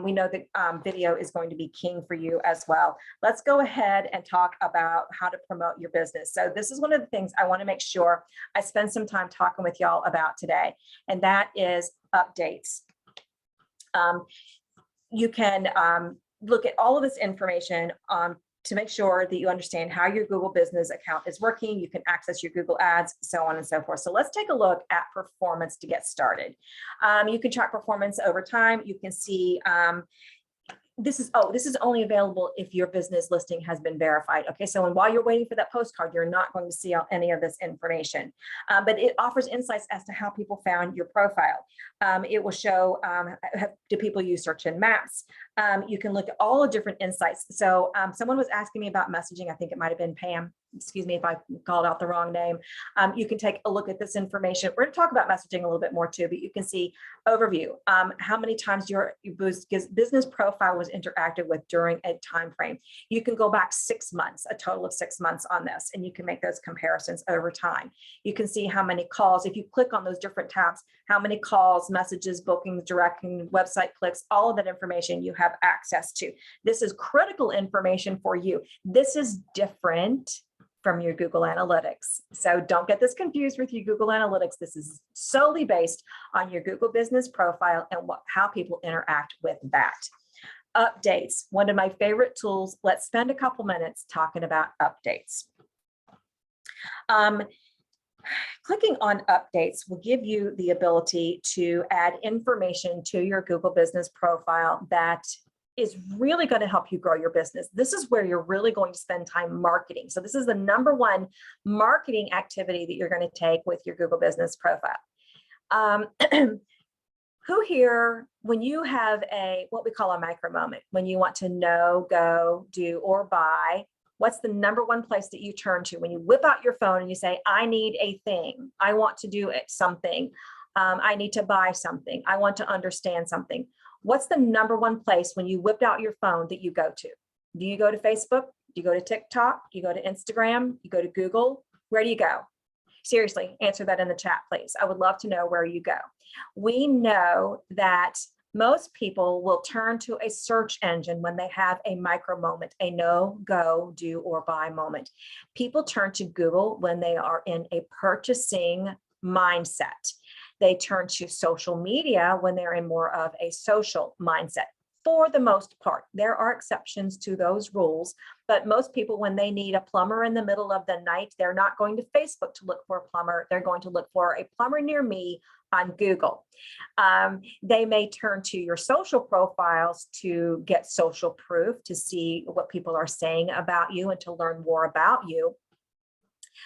We know that video is going to be king for you as well. Let's go ahead and talk about how to promote your business. So this is one of the things I want to make sure I spend some time talking with y'all about today, and that is updates. You can look at all of this information to make sure that you understand how your Google Business account is working. You can access your Google Ads, so on and so forth. So let's take a look at performance to get started. You can track performance over time. You can see this is only available if your business listing has been verified. Okay, so while you're waiting for that postcard, you're not going to see any of this information, but it offers insights as to how people found your profile. It will show, do people use search and maps? You can look at all the different insights. So someone was asking me about messaging. I think it might have been Pam. Excuse me if I called out the wrong name. You can take a look at this information. We're going to talk about messaging a little bit more too, but you can see overview, how many times your business profile was interacted with during a time frame. You can go back 6 months, a total of 6 months on this, and you can make those comparisons over time. You can see how many calls, if you click on those different tabs, how many calls, messages, bookings, directing, website clicks, all of that information you have access to. This is critical information for you. This is different from your Google Analytics. So don't get this confused with your Google Analytics. This is solely based on your Google Business Profile and how people interact with that. Updates, one of my favorite tools. Let's spend a couple minutes talking about updates. Clicking on updates will give you the ability to add information to your Google Business Profile that is really going to help you grow your business. This is where you're really going to spend time marketing. So this is the #1 marketing activity that you're going to take with your Google Business Profile. Who here, when you have what we call a micro moment, when you want to know, go, do, or buy, what's the #1 place that you turn to when you whip out your phone and you say, I need a thing, I want to do something, I need to buy something, I want to understand something? What's the #1 place when you whipped out your phone that you go to? Do you go to Facebook? Do you go to TikTok? Do you go to Instagram? You go to Google? Where do you go? Seriously, answer that in the chat, please. I would love to know where you go. We know that most people will turn to a search engine when they have a micro moment, a no, go, do, or buy moment. People turn to Google when they are in a purchasing mindset. They turn to social media when they're in more of a social mindset. For the most part, there are exceptions to those rules, but most people, when they need a plumber in the middle of the night, they're not going to Facebook to look for a plumber. They're going to look for a plumber near me on Google. They may turn to your social profiles to get social proof, to see what people are saying about you and to learn more about you.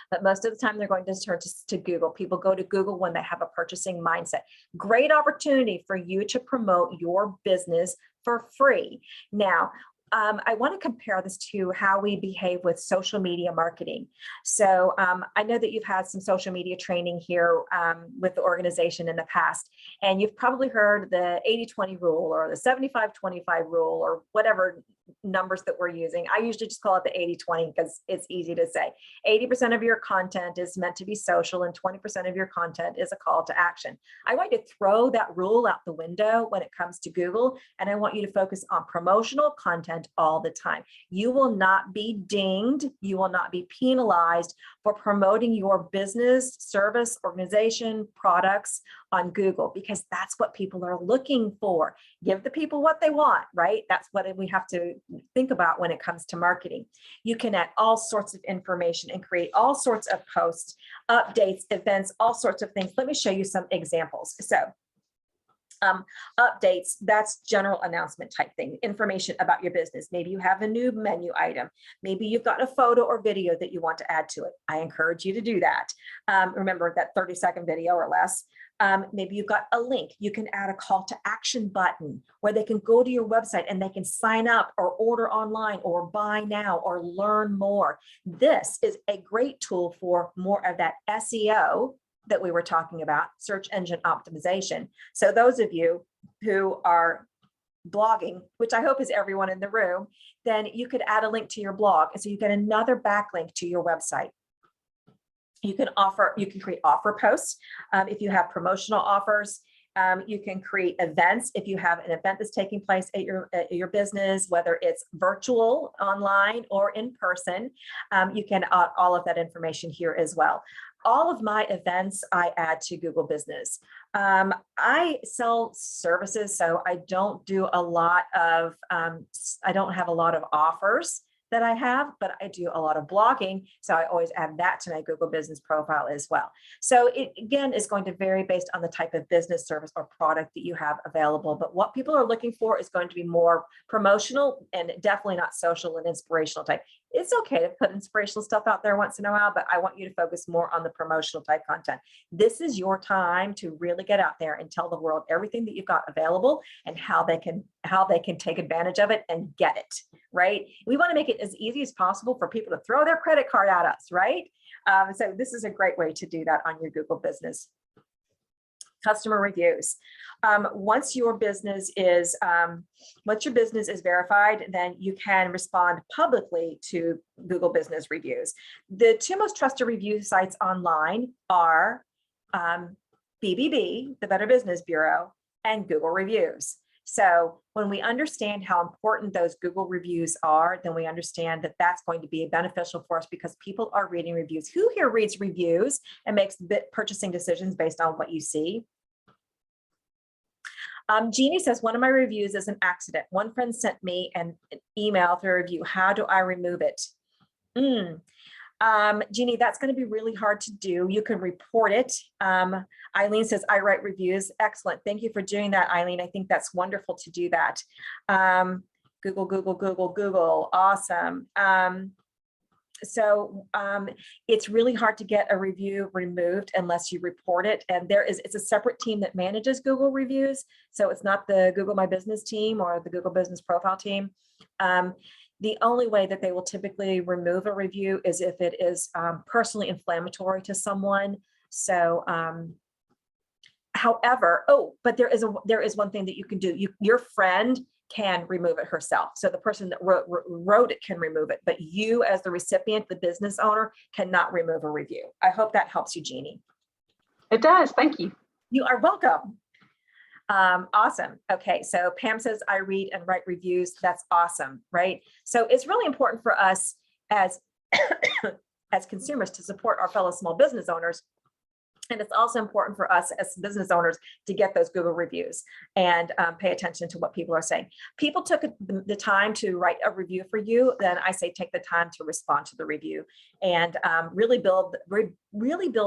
But most of the time, they're going to turn to Google. People go to Google when they have a purchasing mindset. Great opportunity for you to promote your business for free. Now, I want to compare this to how we behave with social media marketing. So I know that you've had some social media training here with the organization in the past, and you've probably heard the 80-20 rule or the 75-25 rule or whatever numbers that we're using. I usually just call it the 80-20 because it's easy to say. 80% of your content is meant to be social and 20% of your content is a call to action. I want you to throw that rule out the window when it comes to Google, and I want you to focus on promotional content all the time. You will not be dinged. You will not be penalized for promoting your business, service, organization, products on Google, because that's what people are looking for. Give the people what they want, right? That's what we have to think about when it comes to marketing. You can add all sorts of information and create all sorts of posts, updates, events, all sorts of things. Let me show you some examples. So updates, that's general announcement type thing, information about your business. Maybe you have a new menu item. Maybe you've got a photo or video that you want to add to it. I encourage you to do that. Remember that 30-second video or less. Maybe you've got a link. You can add a call to action button where they can go to your website and they can sign up or order online or buy now or learn more. This is a great tool for more of that SEO that we were talking about, search engine optimization. So those of you who are blogging, which I hope is everyone in the room, then you could add a link to your blog. And so you get another backlink to your website. You can create offer posts if you have promotional offers. You can create events if you have an event that's taking place at your business, whether it's virtual, online, or in person. You can add all of that information here as well. All of my events I add to Google Business. I sell services, so I don't do a lot of, I don't have a lot of offers that I have, but I do a lot of blogging. So I always add that to my Google Business profile as well. So it, again, is going to vary based on the type of business, service, or product that you have available. But what people are looking for is going to be more promotional and definitely not social and inspirational type. It's okay to put inspirational stuff out there once in a while, but I want you to focus more on the promotional type content. This is your time to really get out there and tell the world everything that you've got available and how they can take advantage of it and get it, right? We want to make it as easy as possible for people to throw their credit card at us, right? So this is a great way to do that on your Google Business. Customer reviews. Once your business is verified, then you can respond publicly to Google Business reviews. The two most trusted review sites online are BBB, the Better Business Bureau, and Google Reviews. So when we understand how important those Google reviews are, then we understand that that's going to be beneficial for us because people are reading reviews. Who here reads reviews and makes purchasing decisions based on what you see? Jeannie says, one of my reviews is an accident. One friend sent me an email through a review. How do I remove it? Jeannie, that's going to be really hard to do. You can report it. Eileen says, I write reviews. Excellent. Thank you for doing that, Eileen. I think that's wonderful to do that. Google. Awesome. So it's really hard to get a review removed unless you report it. And it's a separate team that manages Google reviews. So it's not the Google My Business team or the Google Business Profile team. The only way that they will typically remove a review is if it is personally inflammatory to someone. So, however, but there is one thing that you can do. Your friend can remove it herself. So the person that wrote it can remove it, but you as the recipient, the business owner, cannot remove a review. I hope that helps you, Jeannie. It does. Thank you. You are welcome. Awesome. Okay. So Pam says, I read and write reviews. That's awesome. Right. So it's really important for us as, as consumers to support our fellow small business owners. And it's also important for us as business owners to get those Google reviews and pay attention to what people are saying. People took the time to write a review for you, then I say take the time to respond to the review and really build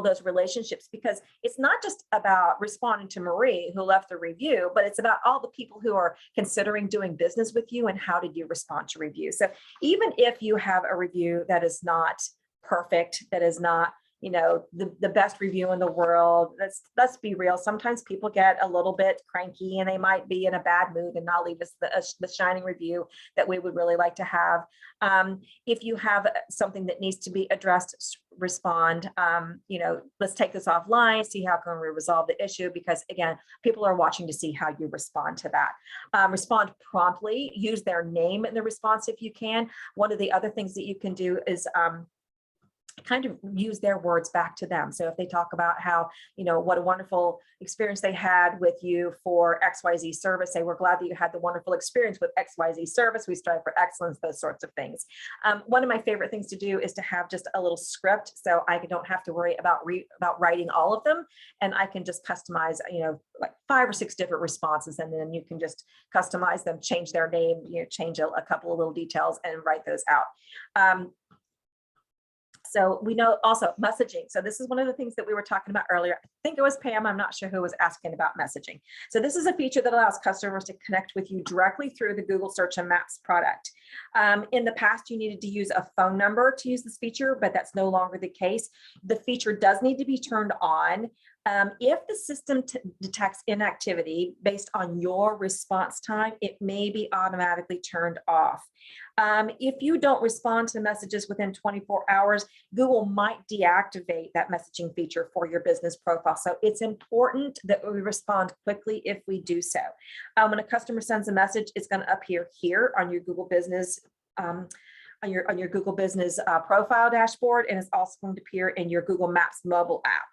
those relationships, because it's not just about responding to Marie who left the review, but it's about all the people who are considering doing business with you and how did you respond to reviews. So even if you have a review that is not perfect, that is not the best review in the world. Let's be real. Sometimes people get a little bit cranky and they might be in a bad mood and not leave us the shining review that we would really like to have. If you have something that needs to be addressed, respond. Let's take this offline, see how can we resolve the issue, because again, people are watching to see how you respond to that. Respond promptly, use their name in the response if you can. One of the other things that you can do is kind of use their words back to them. So if they talk about how, what a wonderful experience they had with you for XYZ service, say, we're glad that you had the wonderful experience with XYZ service. We strive for excellence, those sorts of things. One of my favorite things to do is to have just a little script, so I don't have to worry about writing all of them, and I can just customize, like 5 or 6 different responses, and then you can just customize them, change their name, change a couple of little details, and write those out. So we know also messaging. So this is one of the things that we were talking about earlier. I think it was Pam. I'm not sure who was asking about messaging. So this is a feature that allows customers to connect with you directly through the Google Search and Maps product. In the past, you needed to use a phone number to use this feature, but that's no longer the case. The feature does need to be turned on. If the system detects inactivity based on your response time, it may be automatically turned off. If you don't respond to messages within 24 hours, Google might deactivate that messaging feature for your business profile. So it's important that we respond quickly if we do so. When a customer sends a message, it's going to appear here on your Google Business on your Google Business profile dashboard, and it's also going to appear in your Google Maps mobile app.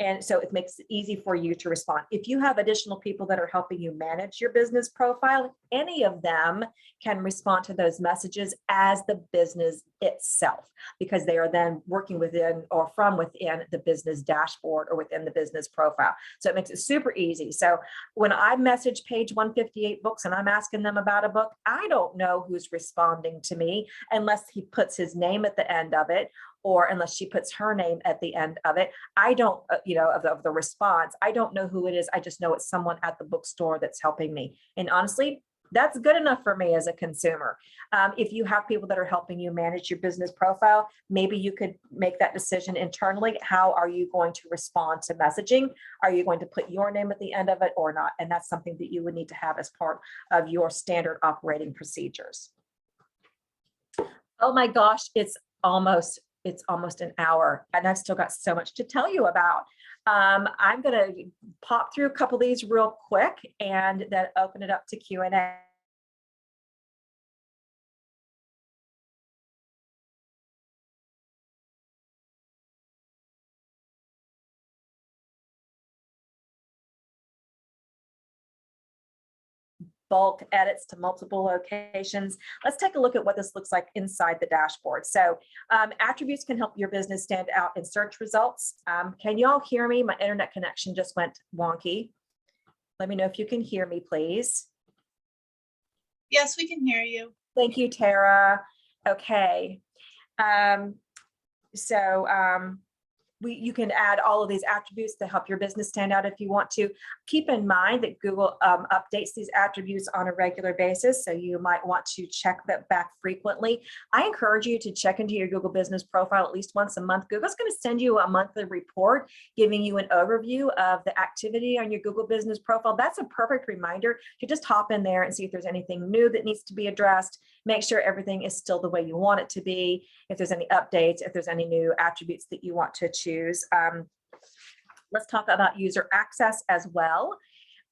And so it makes it easy for you to respond. If you have additional people that are helping you manage your business profile, any of them can respond to those messages as the business itself, because they are then working within or from within the business dashboard or within the business profile. So it makes it super easy. So when I message page 158 books and I'm asking them about a book, I don't know who's responding to me unless he puts his name at the end of it, or unless she puts her name at the end of it. I don't, of the response, I don't know who it is. I just know it's someone at the bookstore that's helping me. And honestly, that's good enough for me as a consumer. If you have people that are helping you manage your business profile, maybe you could make that decision internally. How are you going to respond to messaging? Are you going to put your name at the end of it or not? And that's something that you would need to have as part of your standard operating procedures. Oh my gosh, it's almost an hour and I've still got so much to tell you about. I'm going to pop through a couple of these real quick and then open it up to Q&A. Bulk edits to multiple locations. Let's take a look at what this looks like inside the dashboard. So attributes can help your business stand out in search results. Can you all hear me? My internet connection just went wonky. Let me know if you can hear me, please. Yes, we can hear you. Thank you, Tara. Okay. You can add all of these attributes to help your business stand out if you want to. Keep in mind that Google updates these attributes on a regular basis, so you might want to check that back frequently. I encourage you to check into your Google Business profile at least once a month. Google's going to send you a monthly report giving you an overview of the activity on your Google Business profile. That's a perfect reminder to just hop in there and see if there's anything new that needs to be addressed. Make sure everything is still the way you want it to be. If there's any updates, if there's any new attributes that you want to choose. Let's talk about user access as well.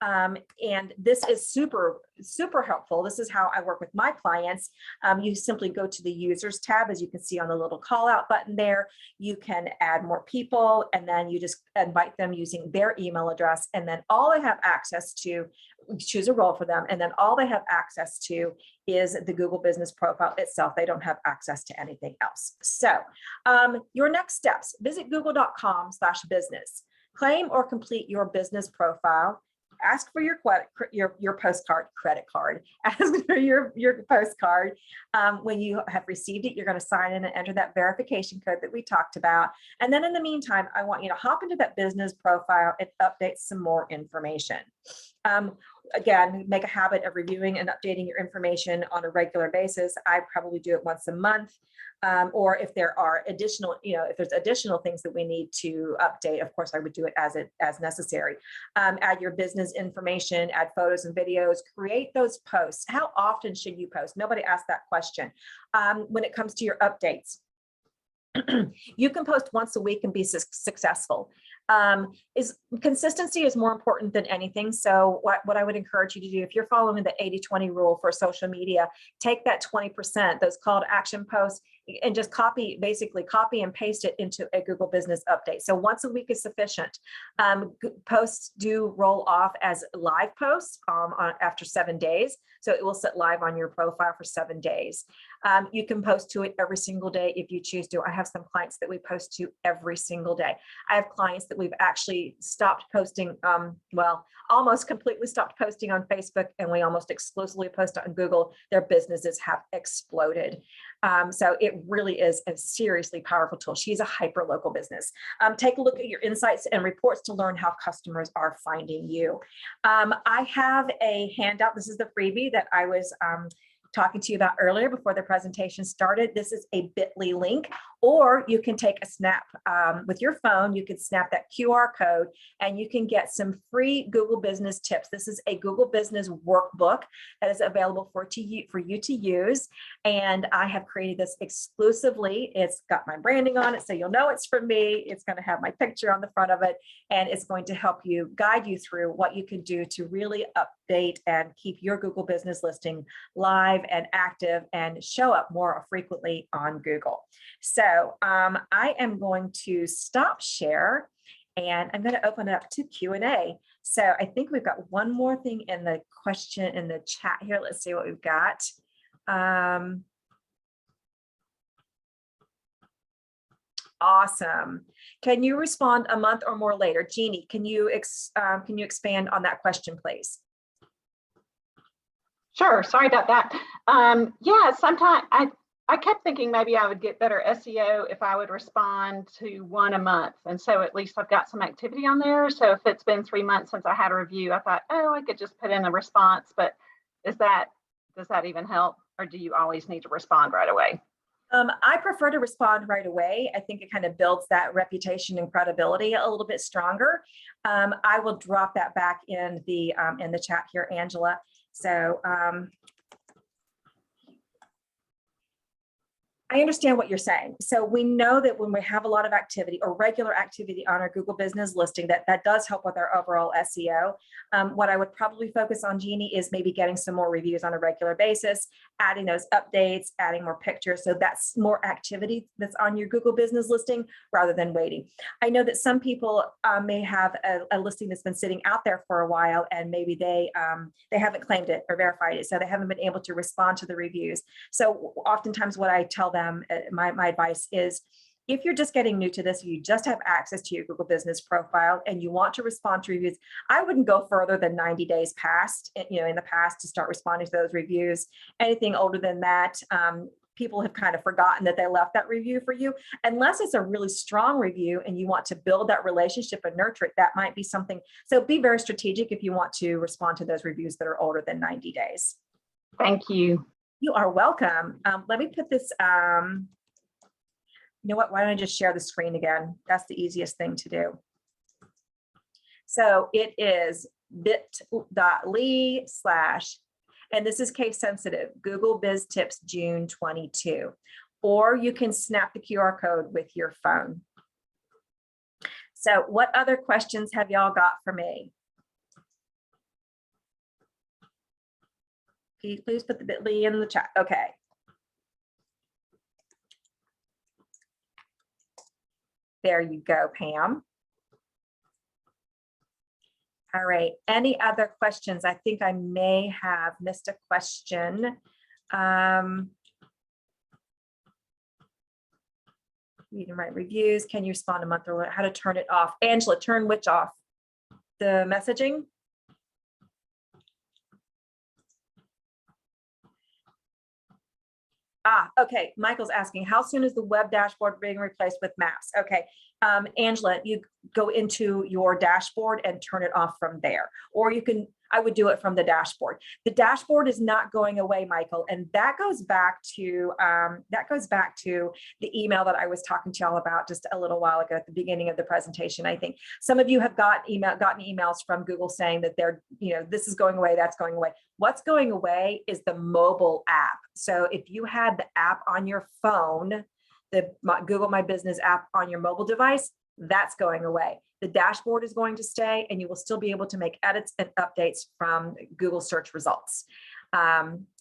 And this is super, super helpful. This is how I work with my clients. You simply go to the users tab, as you can see on the little call out button there. You can add more people, and then you just invite them using their email address. And then all they have access to, choose a role for them. And then all they have access to is the Google Business profile itself. They don't have access to anything else. So your next steps, visit google.com/business, claim or complete your business profile. Ask for your postcard, credit card. Ask for your postcard. When you have received it, you're going to sign in and enter that verification code that we talked about. And then in the meantime, I want you to hop into that business profile and update some more information. again, make a habit of reviewing and updating your information on a regular basis. I probably do it once a month. Or if there are additional, if there's additional things that we need to update, of course, I would do it as necessary. Add your business information, add photos and videos, create those posts. How often should you post? Nobody asked that question. When it comes to your updates, you can post once a week and be successful. Consistency is more important than anything. So what I would encourage you to do, if you're following the 80-20 rule for social media, take that 20%, those call to action posts, and just basically copy and paste it into a Google Business Update. So once a week is sufficient. Posts do roll off as live posts after 7 days. So it will sit live on your profile for 7 days. You can post to it every single day if you choose to. I have some clients that we post to every single day. I have clients that we've actually stopped posting, almost completely stopped posting on Facebook, and we almost exclusively post on Google. Their businesses have exploded. So it really is a seriously powerful tool. She's a hyper local business. Take a look at your insights and reports to learn how customers are finding you. I have a handout. This is the freebie that I was talking to you about earlier before the presentation started. This is a bit.ly link, or you can take a snap with your phone. You can snap that QR code and you can get some free Google Business tips. This is a Google Business workbook that is available for you to use. And I have created this exclusively. It's got my branding on it, so you'll know it's from me. It's going to have my picture on the front of it, and it's going to help you, guide you through what you can do to really update and keep your Google Business listing live and active and show up more frequently on Google. So I am going to stop share and I'm going to open it up to Q&A. So I think we've got one more thing in the question in the chat here. Let's see what we've got. Awesome. Can you respond a month or more later? Jeannie, can you expand on that question, please? Sure, sorry about that. Yeah, sometimes I kept thinking maybe I would get better SEO if I would respond to one a month. And so at least I've got some activity on there. So if it's been 3 months since I had a review, I thought, oh, I could just put in a response. But does that even help? Or do you always need to respond right away? I prefer to respond right away. I think it kind of builds that reputation and credibility a little bit stronger. I will drop that back in the chat here, Angela. So I understand what you're saying. So we know that when we have a lot of activity or regular activity on our Google Business listing, that does help with our overall SEO. What I would probably focus on, Jeannie, is maybe getting some more reviews on a regular basis, adding those updates, adding more pictures. So that's more activity that's on your Google Business listing rather than waiting. I know that some people may have a listing that's been sitting out there for a while, and maybe they haven't claimed it or verified it, so they haven't been able to respond to the reviews. So oftentimes what I tell them, my advice is, if you're just getting new to this, you just have access to your Google Business profile and you want to respond to reviews, I wouldn't go further than 90 days past, in the past, to start responding to those reviews. Anything older than that, people have kind of forgotten that they left that review for you. Unless it's a really strong review and you want to build that relationship and nurture it, that might be something. So be very strategic if you want to respond to those reviews that are older than 90 days. Thank you. You are welcome. Let me put this, you know what, why don't I just share the screen again? That's the easiest thing to do. So it is bit.ly/ and this is case sensitive, Google Biz Tips June 22, or you can snap the QR code with your phone. So what other questions have y'all got for me? Please put the bit.ly in the chat. Okay. There you go, Pam. All right. Any other questions? I think I may have missed a question. Read and write reviews. Can you respond a month or how to turn it off? Angela, turn which off? The messaging? Okay. Michael's asking, how soon is the web dashboard being replaced with maps? Okay. Angela, you go into your dashboard and turn it off from there, or you can I would do it from the dashboard. The dashboard is not going away, Michael, and that goes back to the email that I was talking to y'all about just a little while ago at the beginning of the presentation. I think some of you have gotten emails from Google saying that they're, this is going away, that's going away. What's going away is the mobile app. So if you had the app on your phone, the Google My Business app on your mobile device, that's going away. The dashboard is going to stay, and you will still be able to make edits and updates from Google search results.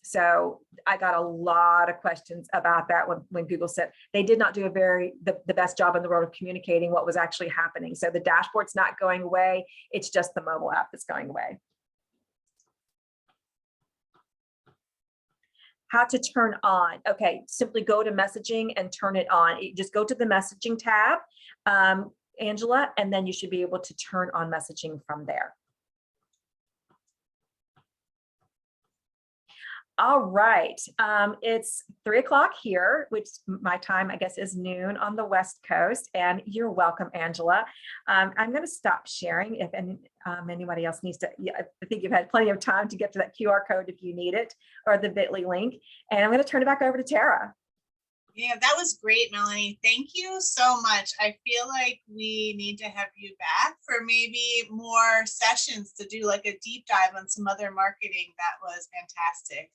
So I got a lot of questions about that when Google said they did not do the best job in the world of communicating what was actually happening. So the dashboard's not going away. It's just the mobile app that's going away. How to turn on. Okay, simply go to messaging and turn it on. Just go to the messaging tab, Angela, and then you should be able to turn on messaging from there. All right, it's 3 o'clock here, which my time, I guess, is noon on the West Coast, and you're welcome, Angela. I'm going to stop sharing if anybody else needs to. I think you've had plenty of time to get to that QR code if you need it, or the bit.ly link, and I'm going to turn it back over to Tara. Yeah, that was great, Melanie. Thank you so much. I feel like we need to have you back for maybe more sessions to do like a deep dive on some other marketing. That was fantastic.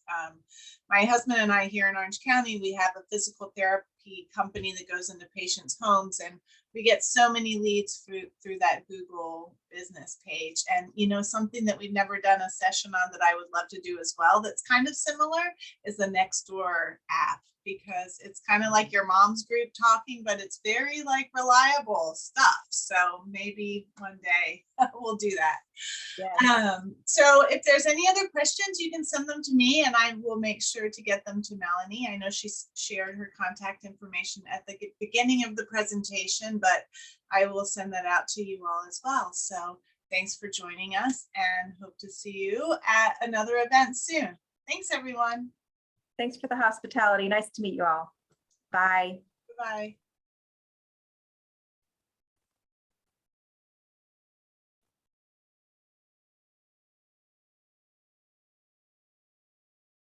My husband and I here in Orange County, we have a physical therapy company that goes into patients' homes, and we get so many leads through that Google business page. And something that we've never done a session on that I would love to do as well that's kind of similar is the Nextdoor app, because it's kind of like your mom's group talking, but it's very like reliable stuff. So maybe one day we'll do that. Yes. So if there's any other questions, you can send them to me and I will make sure to get them to Melanie. I know she shared her contact information at the beginning of the presentation, but I will send that out to you all as well. So thanks for joining us, and hope to see you at another event soon. Thanks, everyone. Thanks for the hospitality. Nice to meet you all. Bye. Bye-bye.